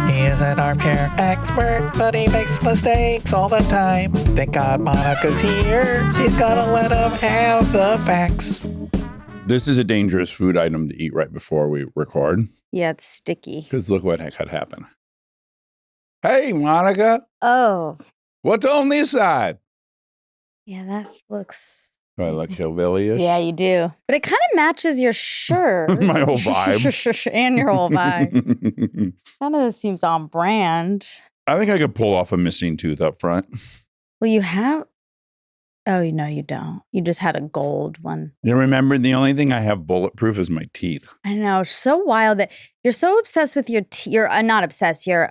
He is an armchair expert, but he makes mistakes all the time. Thank God Monica's here. She's gonna let him have the facts. This is a dangerous food item to eat right before we record. Yeah, it's sticky. Because look what could happen. Hey, Monica. Oh. What's on this side? Yeah, that looks... Do I look hillbilly-ish? Yeah, you do. But it kind of matches your shirt. My whole vibe. And your whole vibe. Kind of seems on brand. I think I could pull off a missing tooth up front. Well, you have... Oh, no, you don't. You just had a gold one. You remember, the only thing I have bulletproof is my teeth. I know. So wild that you're so obsessed with your teeth. You're not obsessed. You're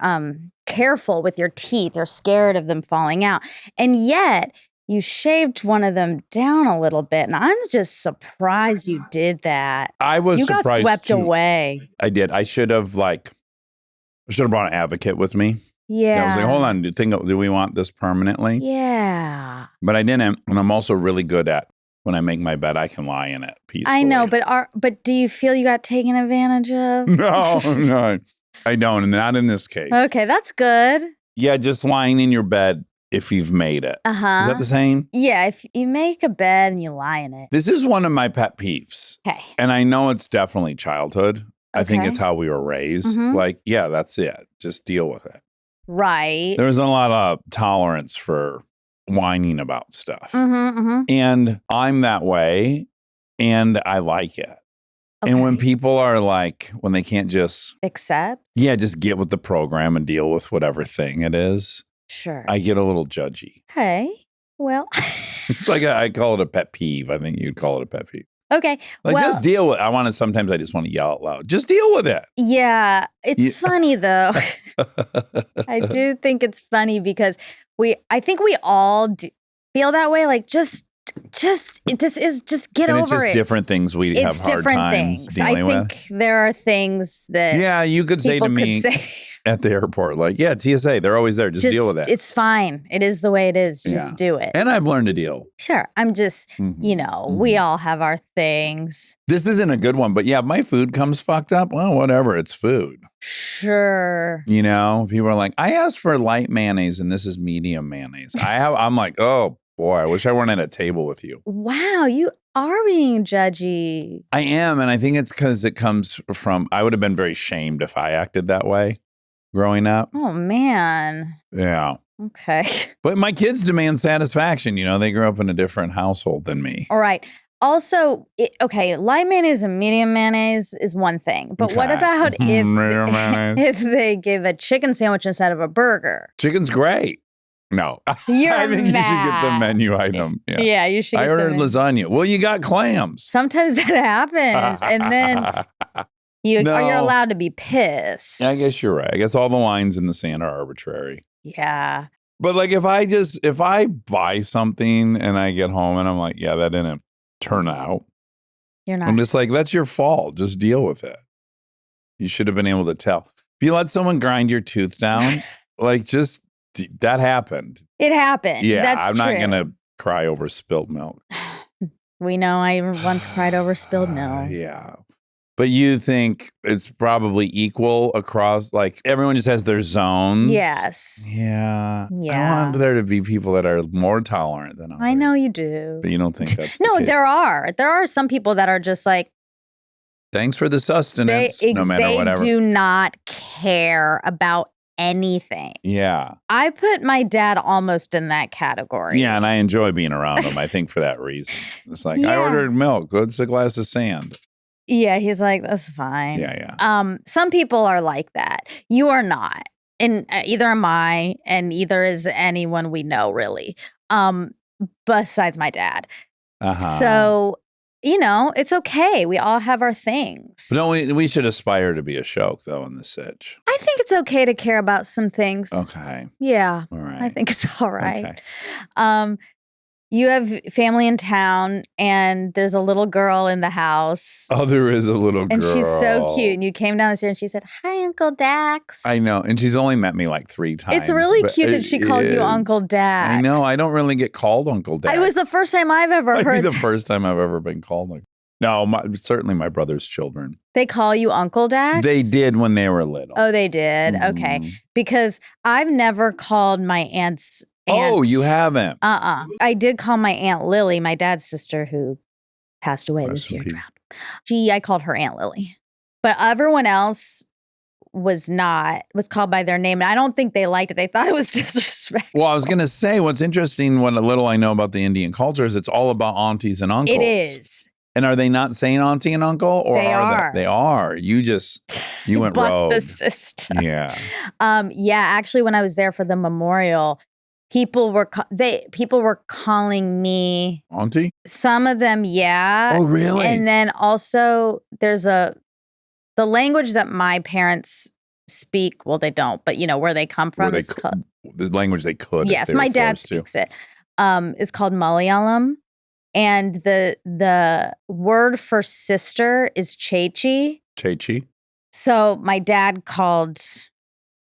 careful with your teeth. You're scared of them falling out. And yet... you shaved one of them down a little bit, and I'm just surprised you did that. I was surprised You got swept too. away. I did. I should have brought an advocate with me. Yeah. I was like, hold on, do we want this permanently? Yeah. But I didn't, and I'm also really good at when I make my bed, I can lie in it peacefully. I know, but do you feel you got taken advantage of? No, I don't, and not in this case. Okay, that's good. Yeah, just lying in your bed. If you've made it. Uh-huh. Is that the same? Yeah, if you make a bed and you lie in it. This is one of my pet peeves. Okay. And I know it's definitely childhood. I think it's how we were raised. Mhm. Like, yeah, that's it. Just deal with it. Right. There's a lot of tolerance for whining about stuff. Mm-hmm. And I'm that way, and I like it. Okay. And when people are like, when they can't just just get with the program and deal with whatever thing it is. Sure. I get a little judgy. Okay. Well. It's like I call it a pet peeve. I think you'd call it a pet peeve. Okay. Like, well, just deal with it. Sometimes I just want to yell out loud. Just deal with it. Yeah. It's funny, though. I do think it's funny because I think we all feel that way. Like, just get It's over just it. different things we have hard different times things. dealing with. I think there are things that yeah, you could say to people me could say. At the airport, like, yeah, TSA, they're always there. Just deal with it. It's fine. It is the way it is. Just do it. And I've learned to deal. Sure. I'm just, we all have our things. This isn't a good one, but yeah, my food comes fucked up. Well, whatever. It's food. Sure. You know, people are like, I asked for light mayonnaise and this is medium mayonnaise. I'm like, oh boy, I wish I weren't at a table with you. Wow, you are being judgy. I am. And I think it's because it comes from, I would have been very shamed if I acted that way growing up. Oh, man. Yeah. Okay. But my kids demand satisfaction. You know, they grew up in a different household than me. All right. Also, light mayonnaise and medium mayonnaise is one thing. But what about if they give a chicken sandwich instead of a burger? Chicken's great. No. I think you should get the menu item. Yeah, you should. I ordered lasagna. Well, you got clams. Sometimes that happens. And then you're allowed to be pissed. I guess you're right. I guess all the lines in the sand are arbitrary. Yeah. But like if I buy something and I get home and I'm like, yeah, that didn't turn out. You're not. I'm just like, that's your fault. Just deal with it. You should have been able to tell. If you let someone grind your tooth down, that happened. It happened. Yeah, that's I'm not going to cry over spilled milk. We know I once cried over spilled milk. Yeah. But you think it's probably equal across, like everyone just has their zones? Yes. Yeah. Yeah. I want there to be people that are more tolerant than others. I know you do. But you don't think that's No, the case. there are. There are some people that are just like, thanks for the sustenance, no matter whatever. They do not care about anything. Yeah. I put my dad almost in that category. Yeah, and I enjoy being around him, I think, for that reason. It's like, I ordered milk. What's a glass of sand? Yeah, he's like, that's fine. Yeah. Some people are like that. You are not. And either am I, and either is anyone we know, really. Besides my dad. So, it's okay. We all have our things. But no, we should aspire to be a shoke, though, in the sitch. I think it's okay to care about some things. Okay. Yeah. All right. I think it's all right. Okay. You have family in town, and there's a little girl in the house. Oh, there is a little girl. And she's so cute. And you came down the stairs and she said, hi, Uncle Dax. I know. And she's only met me like 3 times. It's really cute that she calls you Uncle Dax. I know. I don't really get called Uncle Dax. It was the first time I've ever heard the first time I've ever been called. No, certainly my brother's children. They call you Uncle Dax? They did when they were little. Oh, they did? Okay. Mhm. Because I've never called my aunt's Oh, you haven't? I did call my Aunt Lily, my dad's sister who passed away this year. I called her Aunt Lily. But everyone else was called by their name. And I don't think they liked it. They thought it was disrespectful. Well, I was going to say, what's interesting, what a little I know about the Indian culture is it's all about aunties and uncles. It is. And are they not saying auntie and uncle? Or They are. They are. You went rogue. the system. Yeah. Actually, when I was there for the memorial, people were calling me Auntie? Some of them, yeah. Oh, really? And then also there's the language that my parents speak. Well, they don't, but where they come from is called the language they could. Yes, my dad speaks it. Is called Malayalam, and the word for sister is Chechi. Chechi. So my dad called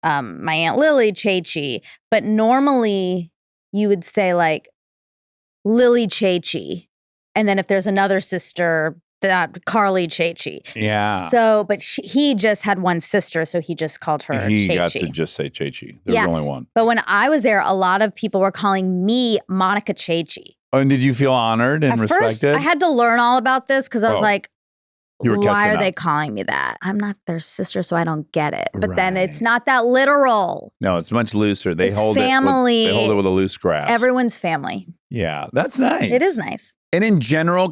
my Aunt Lily Chechi, but normally you would say like Lily Chechi, and then if there's another sister, that Carly Chechi. Yeah. So, but he just had one sister, so he just called her He Chechi. got to just say Chechi. There's only one. But when I was there, a lot of people were calling me Monica Chechi. Oh, and did you feel honored and respected? First, I had to learn all about this because I was like, why are they up. calling me that? I'm not their sister, so I don't get it. But then Right. it's not that literal. No, it's much looser. They It's hold family. They hold it with a loose grasp. Everyone's family. Yeah, that's nice. It is nice. And in general,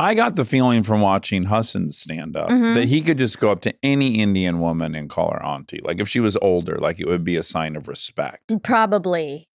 I got the feeling from watching Hassan's stand up Mhm. that he could just go up to any Indian woman and call her auntie. Like if she was older, like it would be a sign of respect. Probably.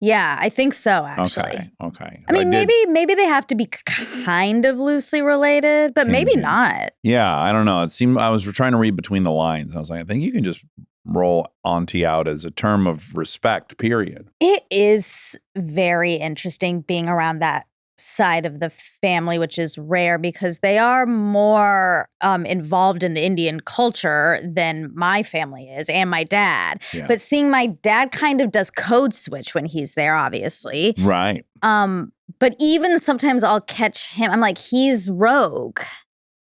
Yeah, I think so, actually. Okay. I mean, maybe they have to be kind of loosely related, but maybe be. not. Yeah, I don't know. It seemed I was trying to read between the lines. I was like, I think you can just roll auntie out as a term of respect, period. It is very interesting being around that side of the family, which is rare because they are more involved in the Indian culture than my family is and my dad. Yeah. But seeing my dad kind of does code switch when he's there, obviously. Right. But even sometimes I'll catch him. I'm like, he's rogue.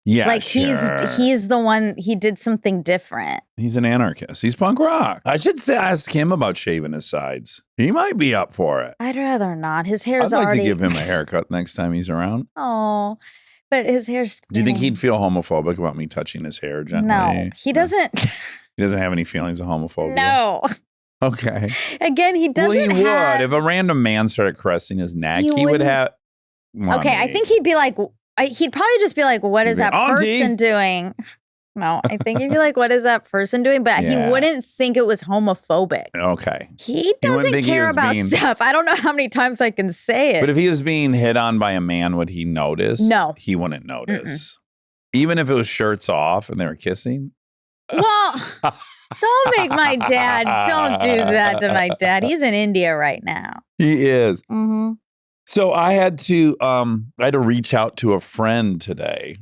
Yeah, Like sure. he's the one, he did something different. He's an anarchist. He's punk rock. I should ask him about shaving his sides. He might be up for it. I'd rather not. His hair's I'd like already. to give him a haircut next time he's around. Oh, but his hair's. Do you think he'd feel homophobic about me touching his hair gently? No, he doesn't. He doesn't have any feelings of homophobia. No. Okay. Again, he doesn't. Well, he have, would. If a random man started caressing his neck, He he would wouldn't- have. Okay, I think he'd be like. He'd probably just be like, "What is He'd be, that "Auntie." person doing?" No, I think he'd be like, "What is that person doing?" But Yeah. he wouldn't think it was homophobic. Okay. He doesn't think he care was about being- stuff. I don't know how many times I can say it. But if he was being hit on by a man, would he notice? No. He wouldn't notice. Even if it was shirts off and they were kissing? Well, don't make my dad. Don't do that to my dad. He's in India right now. He is. Mm-hmm. So I had to reach out to a friend today.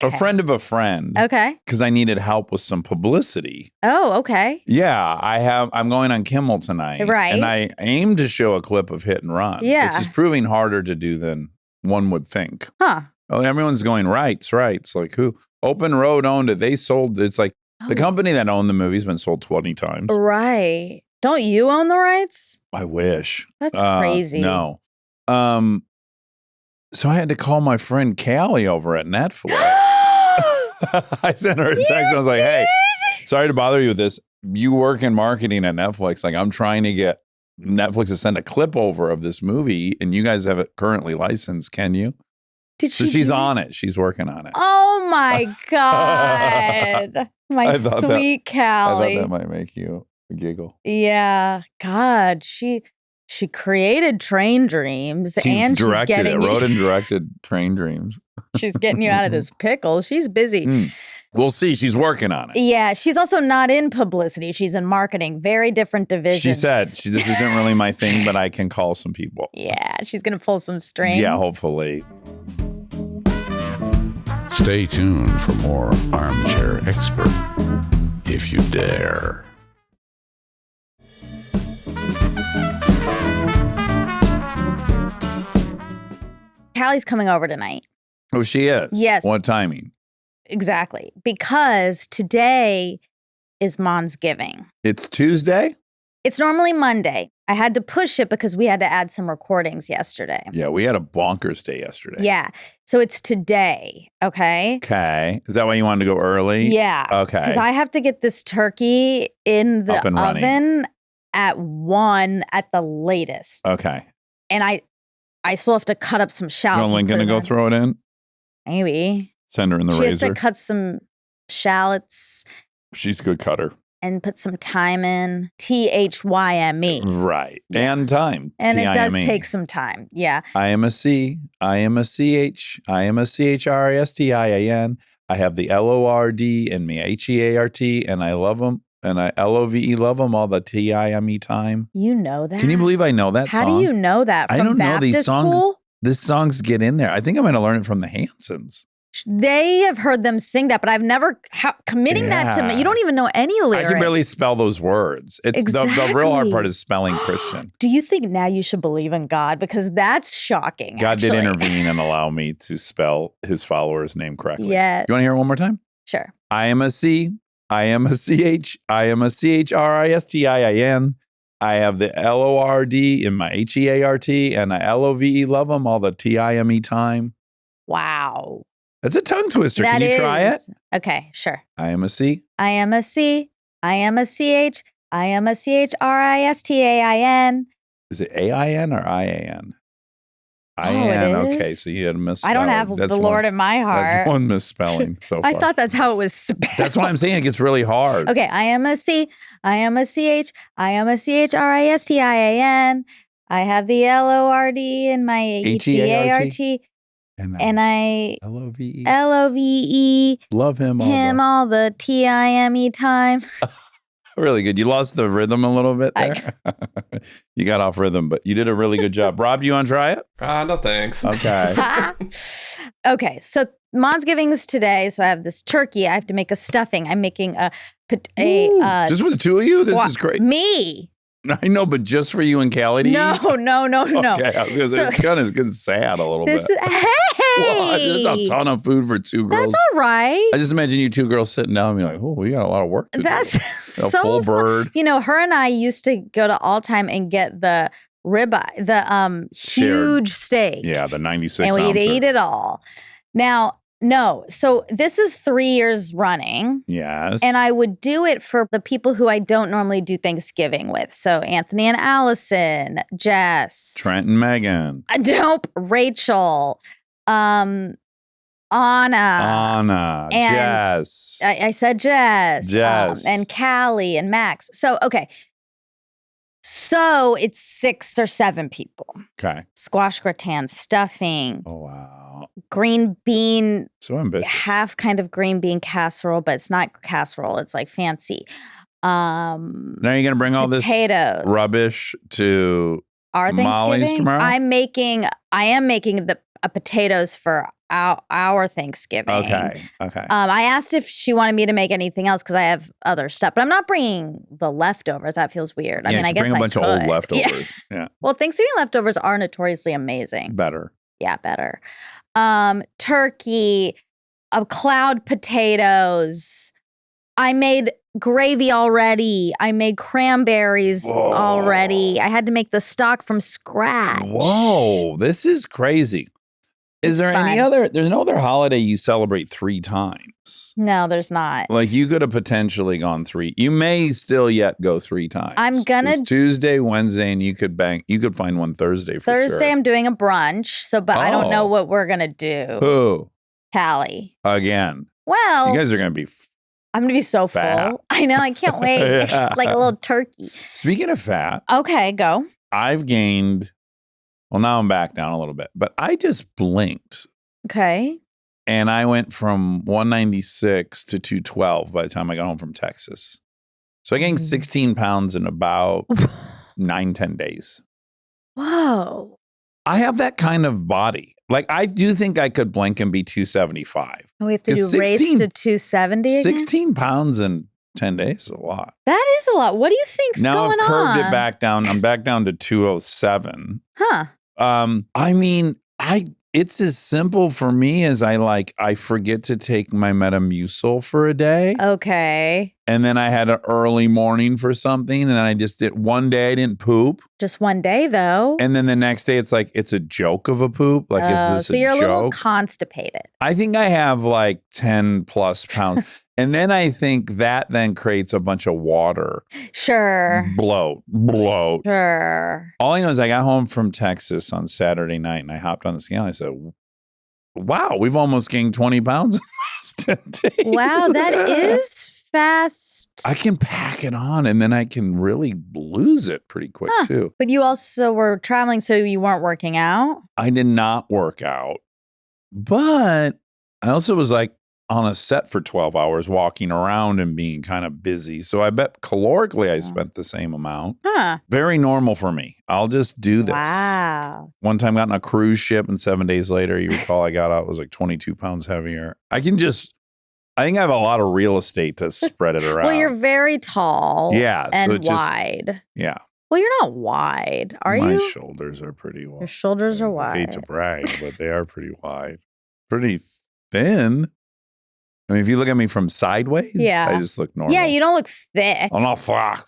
A Okay. friend of a friend. Okay. Because I needed help with some publicity. Oh, okay. Yeah, I'm going on Kimmel tonight. Right. And I aim to show a clip of Hit and Run. Yeah. Which is proving harder to do than one would think. Huh. Oh, everyone's going rights. Like who? Open Road owned it. They sold. It's like the company that owned the movie's been sold 20 times. Right. Don't you own the rights? I wish. That's crazy. No. So I had to call my friend Callie over at Netflix. I sent her a text. I was like, hey, sorry to bother you with this. You work in marketing at Netflix. Like I'm trying to get Netflix to send a clip over of this movie and you guys have it currently licensed. Can you? So she's on it. She's working on it. Oh my God. My I thought sweet I Callie. thought that might make you giggle. Yeah. God, she created Train Dreams and she's directed getting it, wrote and directed Train Dreams. she's getting you out of this pickle. She's busy. We'll see. She's working on it. Yeah, she's also not in publicity. She's in marketing. Very different divisions. She said, this isn't really my thing, but I can call some people. Yeah, she's going to pull some strings. Yeah, hopefully. Stay tuned for more Armchair Expert, if you dare. Callie's coming over tonight. Oh, she is? Yes. What timing? exactly. Because today is Friendsgiving. It's Tuesday? It's normally Monday. I had to push it because we had to add some recordings yesterday. Yeah, we had a bonkers day yesterday. Yeah. So it's today, okay? Okay. Is that why you wanted to go early? Yeah. Okay. Because I have to get this turkey in the Up and running. oven at 1 at the latest. Okay. And I still have to cut up some shallots. Is Lynn going to go throw it in? Maybe. Send her in the She has razor. to cut some shallots She's a good cutter. and put some thyme in. THYME. Right. Yeah. And time. And it does TIME. take some time. Yeah. I am a C. I am a CH. I am a CHRISTIAN. I have the LORD in me, HEART, and I love them. And I LOVE love them all the TIME time. You know that. Can you believe I know that How song? do you know that? From I don't know Baptist these songs. school? These songs get in there. I think I'm going to learn it from the Hansons. They have heard them sing that, but I've never committing that to me. Yeah. You don't even know any lyrics. I can barely spell those words. It's the real hard Exactly. part is spelling Christian. Do you think now you should believe in God? Because that's shocking. God did actually. intervene and allow me to spell his follower's name correctly. Yes. You want to hear it one more time? Sure. I am a C. I am a CH. I am a CHRISTIAN. I have the LORD in my HEART and I LOVE love them all the TIME time. Wow. That's a tongue twister. That Can you try it? is- Okay, sure. I am a C. I am a C. I am a CH. I am a CHRISTAIN. Is it AIN or IAN? Oh, IAN. it Okay, is? so you had a misspelling. I don't have That's the one- Lord in my That's heart. one misspelling so far. I thought that's how it was spelled. That's why I'm saying it gets really hard. Okay, I am a C. I am a CH. I am a CHRISTIAN. I have the LORD in my HEART. And I LOVE. LOVE Love him. him all the TIME time. Really good. You lost the rhythm a little bit I- there. You got off rhythm, but you did a really good job. Rob, do you want to try it? No thanks. Okay. Okay, so Friendsgiving is today, so I have this turkey. I have to make a stuffing. I'm making Just with the two of you? This is great. Me? I know, but just for you and Callie to eat? No. Okay, I was gonna say, So- it's kind of getting sad a little This bit. is hey. What? That's a ton of food for two girls. That's all right. I just imagine you two girls sitting down and be like, oh, we got a lot of work to That's do. so A full fun. bird. You know, her and I used to go to All Time and get the ribeye, the huge steak. Yeah, the 96 and we'd ouncer. eat it all. Now, no, so this is 3 years running. Yes. And I would do it for the people who I don't normally do Thanksgiving with. So Anthony and Allison, Jess, Trent and Megan. nope, Rachel, Anna. Anna. and Jess. I said Jess. Jess. And Callie and Max. So, okay. So it's 6 or 7 people. Okay. Squash gratin, stuffing, Oh, wow. green bean, So ambitious. half kind of green bean casserole, but it's not casserole. It's like fancy. Now you're going to bring all Potatoes. this rubbish to Our Molly's Thanksgiving. tomorrow? I am making the potatoes for our Thanksgiving. Okay. I asked if she wanted me to make anything else because I have other stuff, but I'm not bringing the leftovers. That feels weird. I Yeah, mean, I just guess bring a I bunch of could. old Yeah. leftovers. Yeah. Well, Thanksgiving leftovers are notoriously amazing. Better. Yeah, better. Turkey, cloud potatoes. I made gravy already. I made cranberries Whoa. already. I had to make the stock from scratch. Whoa, this is crazy. Is there any fun. there's no other holiday you celebrate 3 times? No, there's not. Like you could have potentially gone 3. You may still yet go 3 times. I'm gonna- It's Tuesday, Wednesday, and you could find one Thursday for Thursday, sure. I'm doing a brunch, but I don't know Oh. what we're gonna do. Who? Callie. Again. Well, You guys are gonna be I'm gonna be so fat. full. I know. I can't wait. Yeah. Like a little turkey. Speaking of fat, Okay, go. I've gained now I'm back down a little bit, but I just blinked. Okay. And I went from 196 to 212 by the time I got home from Texas. So I gained 16 pounds in about 9-10 days. Whoa. I have that kind of body. Like I do think I could blink and be 275. We have to do 'Cause race 16 to 270 again? 16 pounds in 10 days is a lot. That is a lot. What do you think's Now going I've curved on? it back down. I'm back down to 207. Huh. I mean, It's as simple for me as I forget to take my Metamucil for a day. Okay. And then I had an early morning for something. And then I just did one day I didn't poop. Just one day, though. And then the next day it's like, it's a joke of a poop. Like, is this so a you're joke? a little constipated. I think I have like 10 plus pounds. And then I think that then creates a bunch of water. Sure. Bloat. Sure. All I know is I got home from Texas on Saturday night and I hopped on the scale. And I said, wow, we've almost gained 20 pounds in the last 10 days. Wow, that is fast. I can pack it on and then I can really lose it pretty quick too. But you also were traveling, so you weren't working out? I did not work out. But I also was like on a set for 12 hours walking around and being kind of busy. So I bet calorically I spent the same amount. Huh. Very normal for me. I'll just do this. Wow. One time got on a cruise ship and 7 days later, you recall I got out, it was like 22 pounds heavier. I think I have a lot of real estate to spread it around. Well, you're very tall and so wide. Yeah. Well, you're not wide, are My you? My shoulders are pretty wide. Your shoulders are wide. I hate to brag, but they are pretty wide. Pretty thin. I mean, if you look at me from sideways, I just look normal. Yeah, you don't look thick. I'm not thick.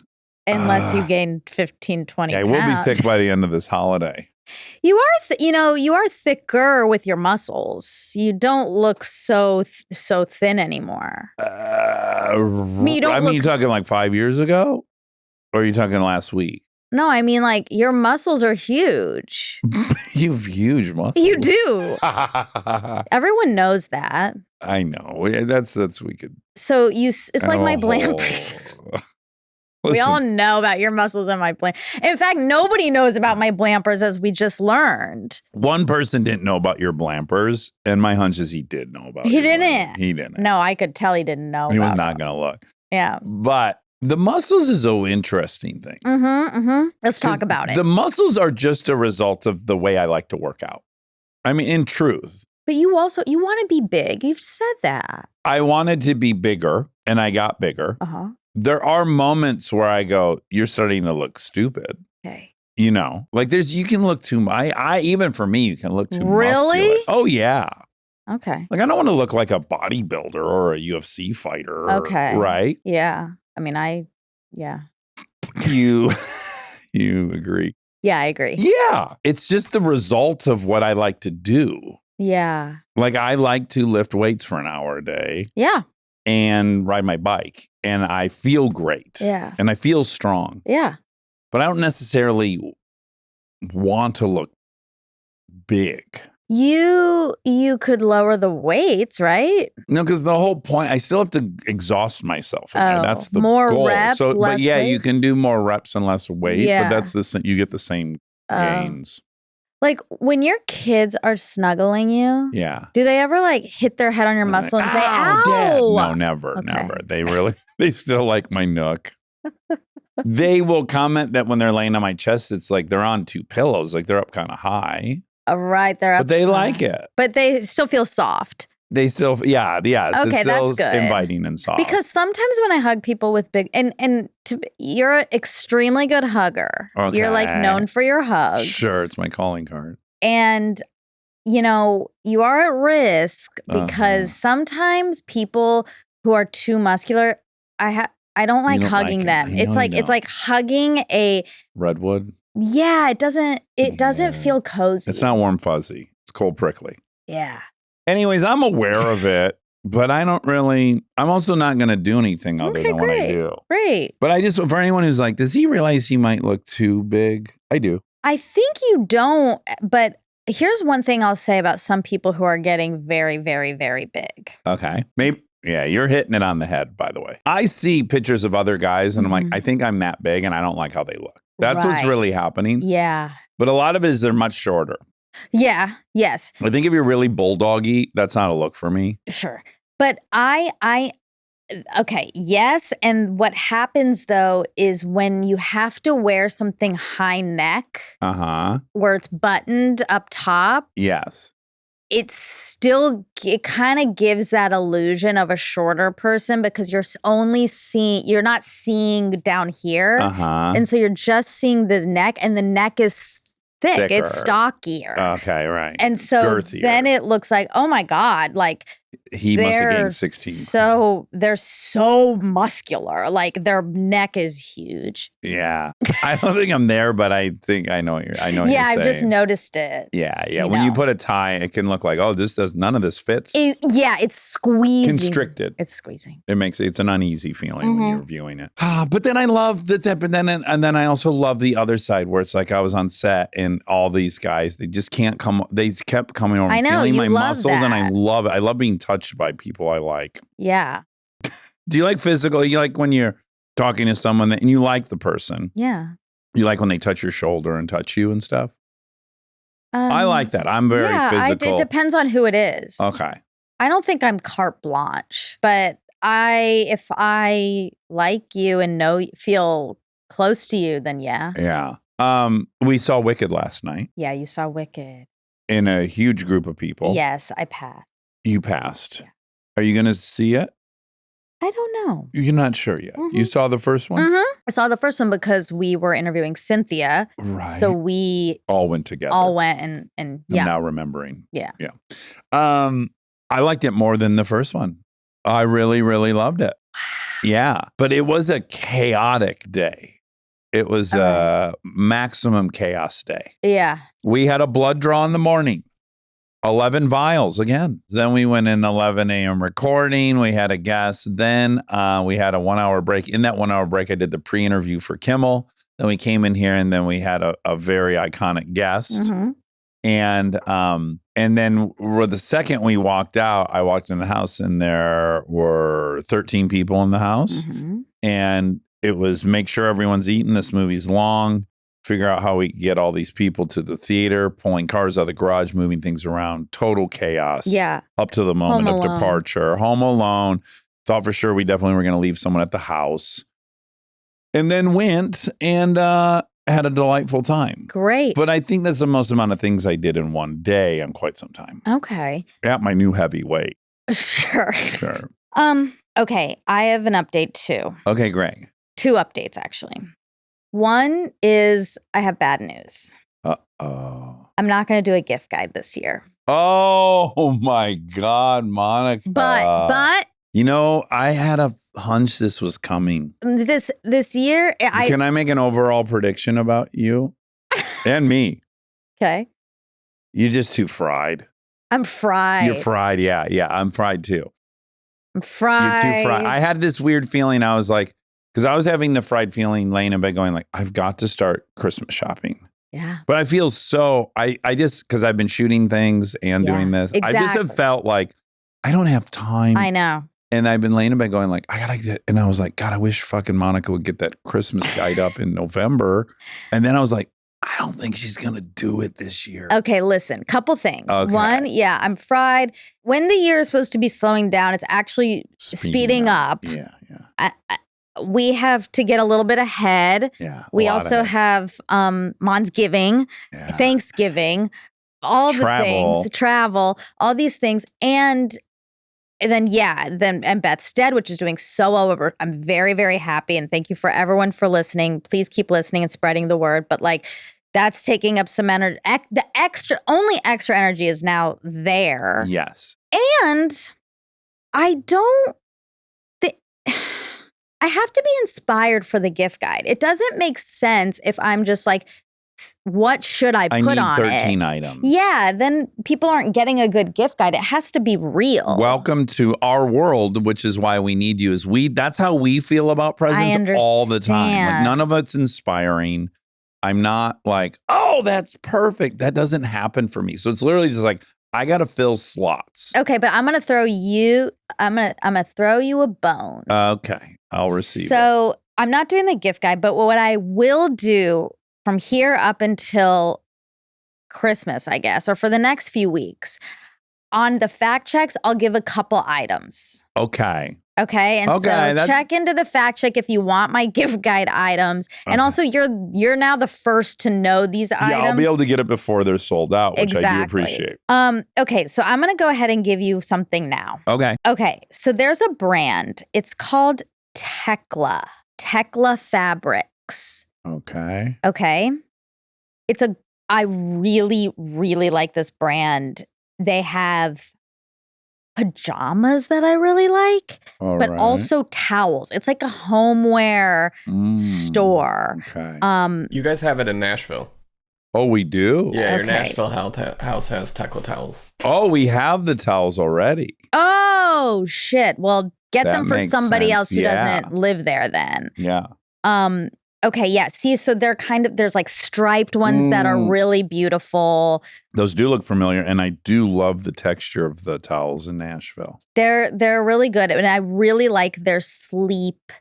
Unless you gain 15, 20 pounds. I will be thick by the end of this holiday. You are, you are thicker with your muscles. You don't look so thin anymore. You're talking like 5 years ago? Or are you talking last week? No, I mean, like, your muscles are huge. You have huge muscles. You do. Everyone knows that. I know. That's we could. So it's like my blampers. We all know about your muscles and my blampers. In fact, nobody knows about my blampers, as we just learned. One person didn't know about your blampers, and my hunch is he did know about it. He didn't. He didn't. No, I could tell he didn't know. He was not going to look. Yeah. But the muscles is an interesting thing. Let's talk about it. The muscles are just a result of the way I like to work out. I mean, in truth. But you want to be big. You've said that. I wanted to be bigger, and I got bigger. There are moments where I go, you're starting to look stupid. Okay. You know, like you can look too much. Even for me, you can look too Really? muscular. Oh, yeah. Okay. Like, I don't want to look like a bodybuilder or a UFC fighter. Okay. Right? Yeah. I mean, yeah. You agree? Yeah, I agree. Yeah. It's just the result of what I like to do. Yeah. Like, I like to lift weights for an hour a day. Yeah. And ride my bike. And I feel great. Yeah. And I feel strong. Yeah. But I don't necessarily want to look big. You could lower the weights, right? No, because the whole point, I still have to exhaust myself. That's the more goal. reps, less but yeah, weight? you can do more reps and less weight. Yeah. But you get the same gains. Like, when your kids are snuggling you, do they ever like hit their head on your muscle and say, ow? Dad. No, never. They still like my nook. They will comment that when they're laying on my chest, it's like they're on two pillows, like they're up kind of high. Right, they're up. But they like it. But they still feel soft. They still, Okay, it's still that's good. inviting and soft. Because sometimes when I hug people with big, you're an extremely good hugger. Okay. You're like known for your hugs. Sure, it's my calling card. And, you are at risk because sometimes people who are too muscular, I don't like hugging them. It's like hugging a redwood. Yeah, it doesn't feel cozy. It's not warm fuzzy. It's cold prickly. Yeah. Anyways, I'm aware of it, but I'm also not going to do anything other than what I do. Great. But for anyone who's like, does he realize he might look too big? I do. I think you don't, but here's one thing I'll say about some people who are getting very, very, very big. Okay. Maybe. Yeah, you're hitting it on the head, by the way. I see pictures of other guys and I'm like, I think I'm that big and I don't like how they look. That's what's really happening. Yeah. But a lot of it is they're much shorter. Yeah. Yes. I think if you're really bulldoggy, that's not a look for me. Sure. But okay, yes. And what happens though is when you have to wear something high neck, where it's buttoned up top. Yes. It kind of gives that illusion of a shorter person because you're not seeing down here. And so you're just seeing the neck, and the neck is thick. It's Thicker. stockier. Okay, right. And so Girthier. then it looks like, oh my God, like He must have they're gained 16. they're so muscular. Like their neck is huge. Yeah. I don't think I'm there, but I think I know what you're saying. I've just noticed it. Yeah. you When you know. put a tie, it can look like, oh, none of this fits. It's squeezing. Constricted. It's squeezing. It's an uneasy feeling when Mhm. you're viewing it. But then I love that. But then I also love the other side where it's like I was on set and all these guys, they just can't come. They kept coming over, I know, feeling you my love muscles, and I that. love it. I love being touched by people I like. Yeah. Do you like physical? You like when you're talking to someone and you like the person? Yeah. You like when they touch your shoulder and touch you and stuff? I like that. I'm very physical. It depends on who it is. Okay. I don't think I'm carte blanche, but if I like you and feel close to you, then yeah. Yeah. We saw Wicked last night Yeah, you saw Wicked. in a huge group of people. Yes, I passed. You passed. Yeah. Are you going to see it? I don't know. You're not sure yet. You saw the first one? I saw the first one because we were interviewing Cynthia. Right. So we all went together. all went and I'm yeah. now remembering. Yeah. Yeah. I liked it more than the first one. I really, really loved it. Yeah. But it was a chaotic day. It was a maximum chaos day. Yeah. We had a blood draw in the morning. 11 vials again. Then we went in 11 a.m. recording. We had a guest. Then we had a 1 hour break. In that 1 hour break, I did the pre-interview for Kimmel. Then we came in here and then we had a very iconic guest. Mhm. And then the second we walked out, I walked in the house and there were 13 people in the house. Mhm. And it was make sure everyone's eating. This movie's long. Figure out how we get all these people to the theater, pulling cars out of the garage, moving things around. Total chaos. Yeah. Up to the moment Home of Alone. departure. Home Alone. Thought for sure we definitely were going to leave someone at the house. And then went and had a delightful time. Great. But I think that's the most amount of things I did in one day in quite some time. Okay. At my new heavy weight. Sure. Sure. Okay. I have an update too. Okay, Greg. 2 updates actually. One is I have bad news. Uh-oh. I'm not going to do a gift guide this year. Oh my God, Monica. But you know, I had a hunch this was coming. this year, Can I make an overall prediction about you and me? okay. You're just too fried. I'm fried. You're fried. Yeah. I'm fried too. I'm fried. You're too fried. I had this weird feeling. I was like, because I was having the fried feeling laying in bed going like, I've got to start Christmas shopping. Yeah. But I feel so, I just, because I've been shooting things and Yeah, doing this, I just exactly. have felt like I don't have time. I know. And I've been laying in bed going like, I gotta get, and I was like, God, I wish fucking Monica would get that Christmas guide up in November. And then I was like, I don't think she's gonna do it this year. Okay, listen, couple things. Okay. One, yeah, I'm fried. When the year is supposed to be slowing down, it's actually speeding up. Yeah. We have to get a little bit ahead. Yeah. We also have Monsgiving, Thanksgiving, all the things, travel, all these things. And then and Beth's dead, which is doing so well. I'm very, very happy. And thank you for everyone for listening. Please keep listening and spreading the word. But like, that's taking up some energy. The only extra energy is now there. Yes. And I don't I have to be inspired for the gift guide. It doesn't make sense if I'm just like, what should I put need on 13 it? items. Yeah, then people aren't getting a good gift guide. It has to be real. Welcome to our world, which is why we need you. That's how we feel about presents all the time. Like none of it's inspiring. I'm not like, oh, that's perfect. That doesn't happen for me. So it's literally just like, I got to fill slots. Okay, but I'm going to throw you a bone. Okay, I'll receive it. So I'm not doing the gift guide, but what I will do from here up until Christmas, I guess, or for the next few weeks, on the fact checks, I'll give a couple items. Okay. Okay. And so check into the fact check if you want my gift guide items. Okay. And also you're now the first to know these items. Yeah, I'll be able to get it before they're sold out, which I do appreciate. Okay, so I'm gonna go ahead and give you something now. Okay. Okay. So there's a brand. It's called Tekla Fabrics. Okay. Okay. It's a I really, really like this brand. They have pajamas that I really like, but also towels. It's like a homeware store. Okay. You guys have it in Nashville. Oh, we do? Yeah, your Okay. Nashville house has Tekla towels. Oh, we have the towels already. Oh, shit. Well, get That them for makes somebody sense. else who Yeah. doesn't live there then. Yeah. Okay, yeah. See, so they're there's like striped ones that are really beautiful. Those do look familiar, and I do love the texture of the towels in Nashville. They're really good, and I really like their sleep.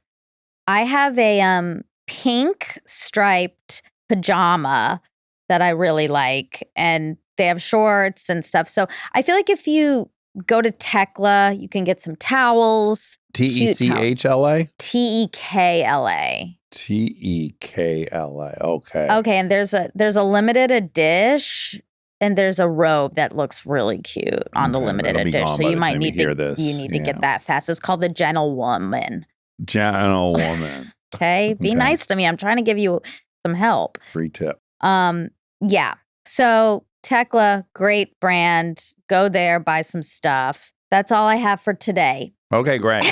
I have a pink striped pajama that I really like, and they have shorts and stuff. So I feel like if you go to Tekla, you can get some towels. TECHLA? TEKLA. TEKLA. Okay. Okay, and there's a limited edition, and there's a robe that looks really cute on the Okay, limited that'll be edition. gone So by you the might time you need hear to this. you need to Yeah. get that fast. It's called the Gentlewoman. Gentlewoman. Okay, be Okay. nice to me. I'm trying to give you some help. Free tip. Yeah. So Tekla, great brand. Go there, buy some stuff. That's all I have for today. Okay, great.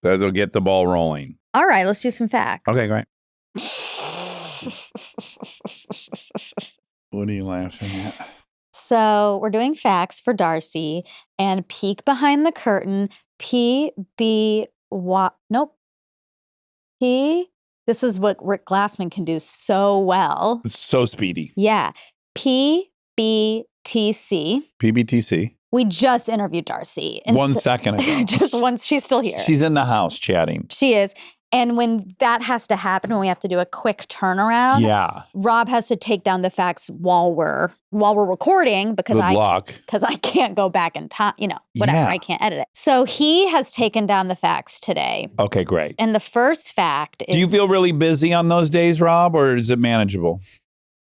That'll get the ball rolling. All right, let's do some facts. Okay, great. What are you laughing at? So we're doing facts for D'Arcy and peek behind the curtain. This is what Rick Glassman can do so well. It's so speedy. Yeah. PBTC. PBTC. We just interviewed D'Arcy. 1 second ago. Just once. She's still here. She's in the house chatting. She is. And when that has to happen, when we have to do a quick turnaround, Yeah. Rob has to take down the facts while we're recording because Good luck. I can't go back in time, whatever. Yeah. I can't edit it. So he has taken down the facts today. Okay, great. And the first fact is, Do you feel really busy on those days, Rob, or is it manageable?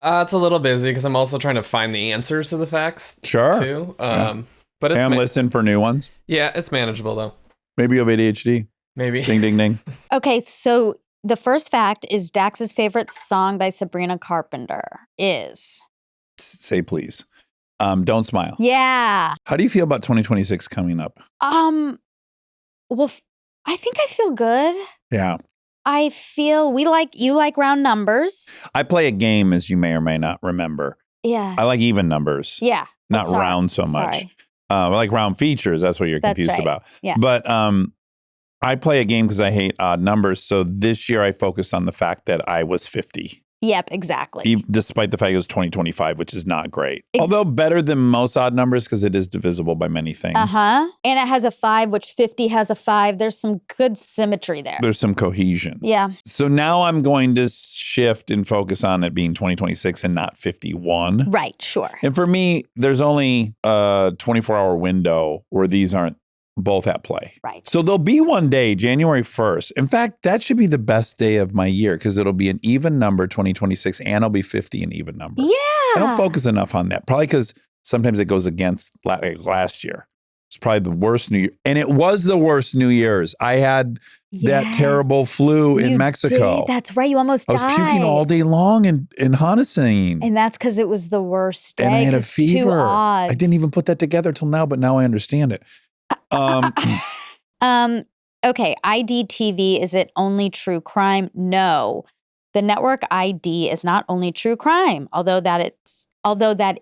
It's a little busy because I'm also trying to find the answers to the facts Sure. too. Yeah. But it's And listen for new ones. yeah, it's manageable though. Maybe you have ADHD. Maybe. Ding, ding, ding. okay, so the first fact is Dax's favorite song by Sabrina Carpenter is. Say please. Don't smile. Yeah. How do you feel about 2026 coming up? Well, I think I feel good. Yeah. I feel you like round numbers. I play a game, as you may or may not remember. Yeah. I like even numbers. Yeah. Not sorry. round so much. Sorry. I like round features. That's what you're That's confused right. about. Yeah. But I play a game because I hate odd numbers. So this year I focused on the fact that I was 50. Yep, exactly. Despite the fact it was 2025, which is not great. Although better than most odd numbers because it is divisible by many things. Uh-huh. And it has a 5, which 50 has a 5. There's some good symmetry there. There's some cohesion. Yeah. So now I'm going to shift and focus on it being 2026 and not 51. Right, sure. And for me, there's only a 24-hour window where these aren't both at play. Right. So there'll be one day, January 1st. In fact, that should be the best day of my year because it'll be an even number, 2026, and it'll be 50 an even number. Yeah. I don't focus enough on that. Probably because sometimes it goes against last year. It's probably the worst New Year. And it was the worst New Year's. I had that Yes. terrible flu in You Mexico. did. That's right. You almost I died. was puking all day long in Hunnissing. And that's because it was the worst day. And I had a 'cause two fever. odds. I didn't even put that together till now, but now I understand it. Okay, IDTV, is it only true crime? No. The network ID is not only true crime, although that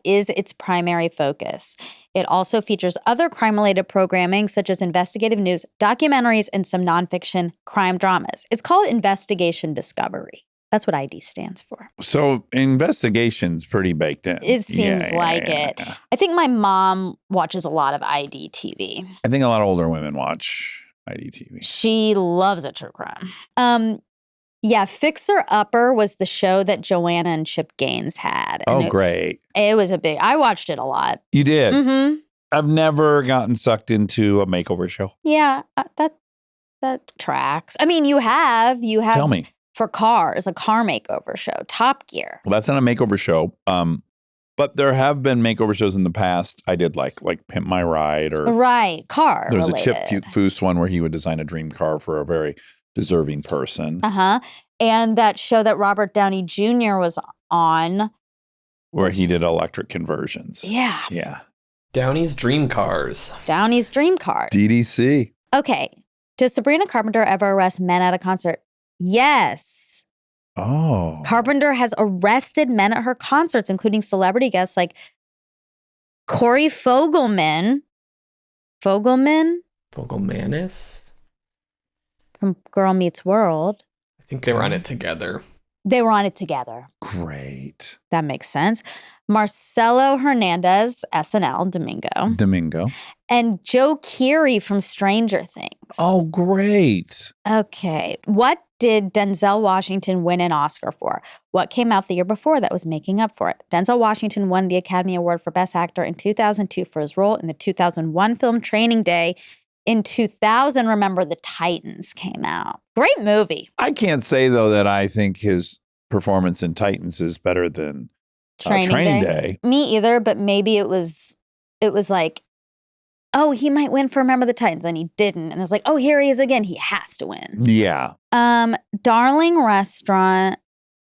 is its primary focus. It also features other crime-related programming such as investigative news, documentaries, and some nonfiction crime dramas. It's called Investigation Discovery. That's what ID stands for. So investigation's pretty baked in. It seems like it. Yeah. I think my mom watches a lot of IDTV. I think a lot of older women watch IDTV. She loves a true crime. Yeah, Fixer Upper was the show that Joanna and Chip Gaines had. And Great. It was I watched it a lot. You did? Mm-hmm. I've never gotten sucked into a makeover show. Yeah, that tracks. I mean, you have. Tell me. For cars, a car makeover show, Top Gear. Well, that's not a makeover show. But there have been makeover shows in the past. I did like Pimp My Ride or Right, car there was related. a Chip Foose one where he would design a dream car for a very deserving person. Uh-huh. And that show that Robert Downey Jr. was on, Where he did electric conversions. Yeah. Yeah. Downey's Dream Cars. Downey's Dream Cars. DDC. Okay. Does Sabrina Carpenter ever arrest men at a concert? Yes. Oh. Carpenter has arrested men at her concerts, including celebrity guests like Corey Fogelman. Fogelmanis? From Girl Meets World. I think they were on it together. They were on it together. Great. That makes sense. Marcelo Hernandez, SNL, Domingo. And Joe Keery from Stranger Things. Oh, great. Okay. What did Denzel Washington win an Oscar for? What came out the year before that was making up for it? Denzel Washington won the Academy Award for Best Actor in 2002 for his role in the 2001 film Training Day. In 2000, Remember the Titans came out. Great movie. I can't say, though, that I think his performance in Titans is better than Training Day. Me either, but maybe it was like, oh, he might win for Remember the Titans, and he didn't. And it's like, oh, here he is again. He has to win. Yeah. Darling Restaurant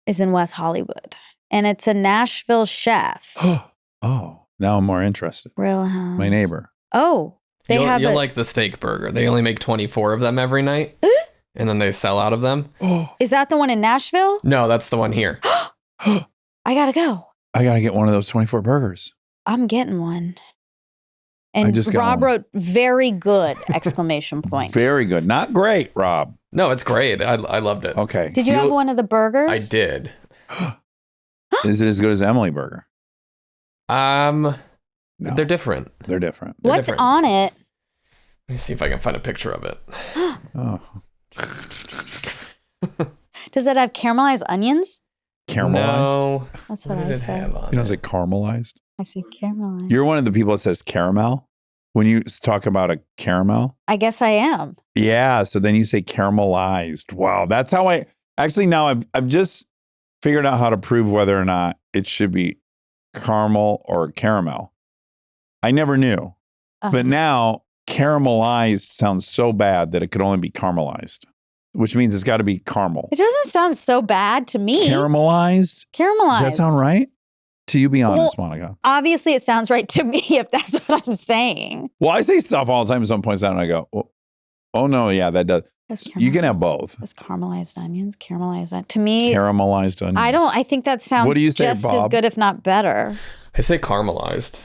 is in West Hollywood, and it's a Nashville chef. Oh, now I'm more interested. Real House. My neighbor. Oh, You'll like the steak burger. They only make 24 of them every night, and then they sell out of them. Is that the one in Nashville? No, that's the one here. I gotta go. I got to get one of those 24 burgers. I'm getting one. And I just got Rob one. wrote, very good, exclamation point. Very good. Not great, Rob. No, it's great. I loved it. Okay. Did you have one of the burgers? I did. Is it as good as Emily Burger? No. No. They're different. They're different. What's different. on it? Let me see if I can find a picture of it. Oh. Does it have caramelized onions? Caramelized? No. That's what What I did it said. have on You know, it? it's like caramelized. I said caramelized. You're one of the people that says caramel. When you talk about a caramel. I guess I am. Yeah. So then you say caramelized. Wow. That's how now I've just figured out how to prove whether or not it should be caramel or caramel. I never knew. But now caramelized sounds so bad that it could only be caramelized, which means it's got to be caramel. It doesn't sound so bad to me. Caramelized? Caramelized. Does that sound right? To you, be honest, Monica. Obviously, it sounds right to me if that's what I'm saying. Well, I say stuff all the time. Someone points out and I go, oh no, yeah, that does. You can have both. It's caramelized onions, To me, Caramelized onions. I think that sounds What do you say, just as Bob? good, if not better. I say caramelized.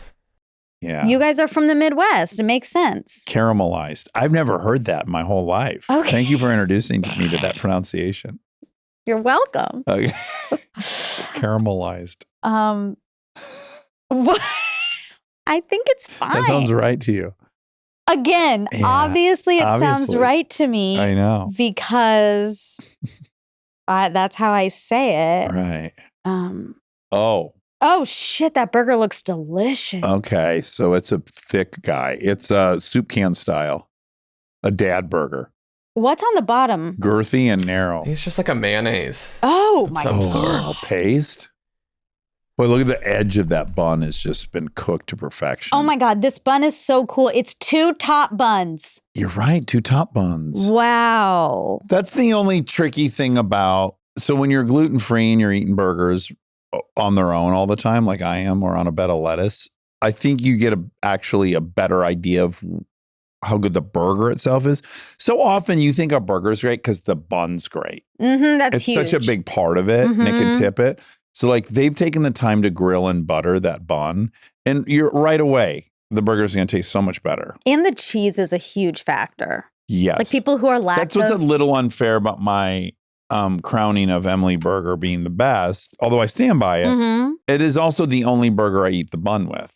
Yeah. You guys are from the Midwest. It makes sense. Caramelized. I've never heard that in my whole life. Okay. Thank you for introducing me to that pronunciation. You're welcome. Okay. Caramelized. What? I think it's fine. That sounds right to you. Again, Yeah, obviously it sounds obviously. right to me. I know. Because that's how I say it. Right. Oh shit, that burger looks delicious. Okay. So it's a thick guy. It's a soup can style. A dad burger. What's on the bottom? Girthy and narrow. It's just like a mayonnaise. Oh my Some god. sort. Oh, paste. Boy, look at the edge of that bun. Has just been cooked to perfection. Oh my god, this bun is so cool. It's 2 top buns. You're right. 2 top buns. Wow. That's the only tricky thing about. So when you're gluten free and you're eating burgers on their own all the time, like I am, or on a bed of lettuce, I think you get actually a better idea of how good the burger itself is. So often you think a burger's great because the bun's great. That's It's huge. such a big part of it, and it can Mhm. tip it. So like they've taken the time to grill and butter that bun, and you're right away, the burger's going to taste so much better. And the cheese is a huge factor. Yes. Like people who are lactose. That's what's a little unfair about my crowning of Emily Burger being the best, although I stand by it. Mhm. It is also the only burger I eat the bun with.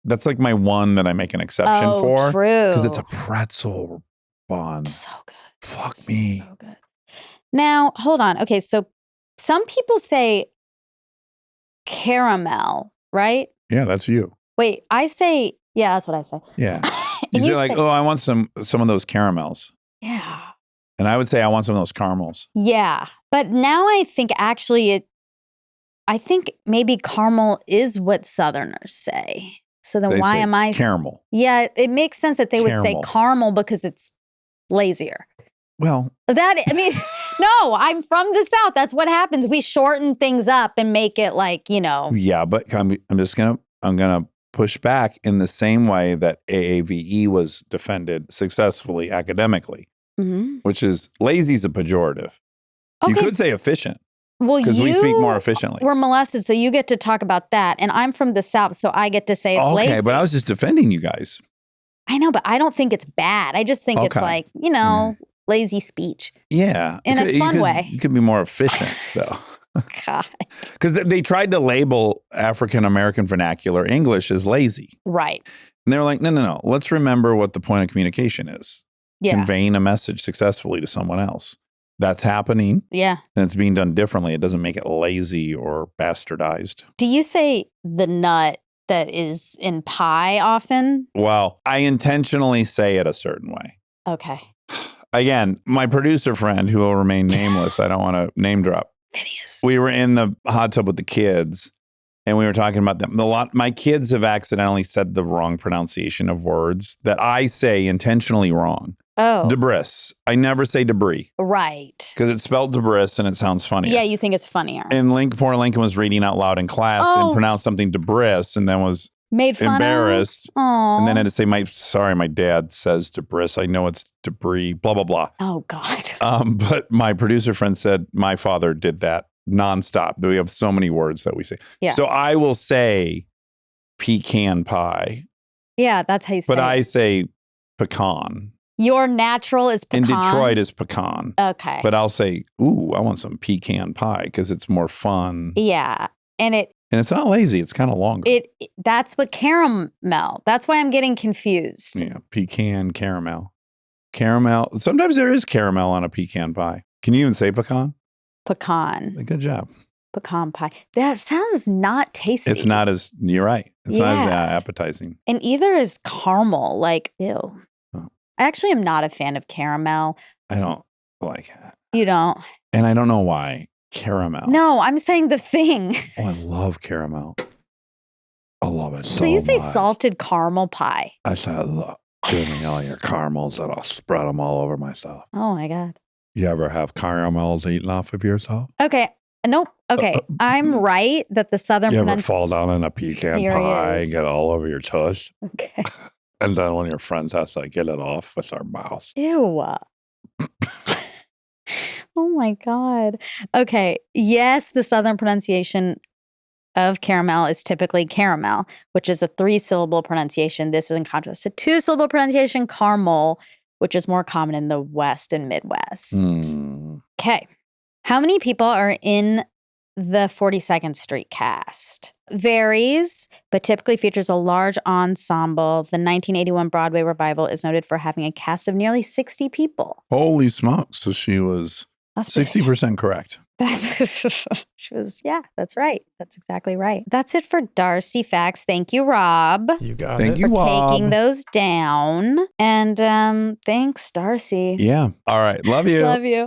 That's like my one that I make an exception for. True. Because it's a pretzel bun. so good. Fuck me. So good. Now, hold on. Okay, so some people say caramel, right? Yeah, that's you. Wait, I say, yeah, that's what I say. Yeah. And You say like, oh, I want some of those caramels. yeah. And I would say I want some of those caramels. Yeah. But now I think actually I think maybe caramel is what Southerners say. So then They why say am I? caramel? Yeah, it makes sense that they would say Caramel. caramel because it's lazier. Well, no, I'm from the South. That's what happens. We shorten things up and make it like, yeah, but I'm gonna push back in the same way that AAVE was defended successfully academically, which is lazy is a pejorative. Okay. You could say efficient. Well, because we speak more efficiently. We're molested, so you get to talk about that. And I'm from the South, so I get to say it's lazy. Okay, but I was just defending you guys. I know, but I don't think it's bad. I just think it's like, lazy speech. Yeah. In a fun way. You could be more efficient, though. God. Because they tried to label African-American vernacular English as lazy. Right. And they were like, no. Let's remember what the point of communication is. Yeah. Conveying a message successfully to someone else. That's happening. Yeah. And it's being done differently. It doesn't make it lazy or bastardized. Do you say the nut that is in pie often? Well, I intentionally say it a certain way. Okay. Again, my producer friend, who will remain nameless, I don't want to name drop. Phineas. We were in the hot tub with the kids, and we were talking about them. My kids have accidentally said the wrong pronunciation of words that I say intentionally wrong. Oh. Debris. I never say debris. Right. Because it's spelled debris and it sounds funnier. Yeah, you think it's funnier. And poor Lincoln was reading out loud in class and pronounced something debris and then was made fun embarrassed. Of? Aww. And then I had to say, my dad says debris. I know it's debris, blah, blah, blah. Oh, God. But my producer friend said my father did that nonstop. We have so many words that we say. Yeah. So I will say pecan pie. Yeah, that's how you say it. But I say pecan. Your natural is pecan? In Detroit is pecan. Okay. But I'll say, ooh, I want some pecan pie because it's more fun. Yeah. And it's not lazy. It's kind of longer. That's what caramel. That's why I'm getting confused. Yeah. Pecan, caramel. Caramel. Sometimes there is caramel on a pecan pie. Can you even say pecan? Pecan. Good job. Pecan pie. That sounds not tasty. It's not as, you're right. It's not as appetizing. And either is caramel. Like, ew. Oh. I actually am not a fan of caramel. I don't like it. You don't? And I don't know why. Caramel. No, I'm saying the thing. Oh, I love caramel. I love it so So you say much. salted caramel pie. I said, look, give me all your caramels and I'll spread them all over myself. Oh, my God. You ever have caramels eaten off of yourself? Okay. Nope. Okay. I'm right that the Southern You ever fall down in a pecan pie and get all over your tush? Okay. And then one of your friends has to get it off with their mouth. Ew. Oh my God. Okay. Yes, the Southern pronunciation of caramel is typically caramel, which is a 3-syllable pronunciation. This is in contrast to 2-syllable pronunciation, caramel, which is more common in the West and Midwest. Okay. How many people are in the 42nd Street cast? Varies, but typically features a large ensemble. The 1981 Broadway revival is noted for having a cast of nearly 60 people. Holy smokes. So she was 60% correct. She was, that's right. That's exactly right. That's it for D'Arcy Facts. Thank you, Rob. You got Thank it. you, for Rob. taking those down. And thanks, D'Arcy. Yeah. All right. Love you. Love you.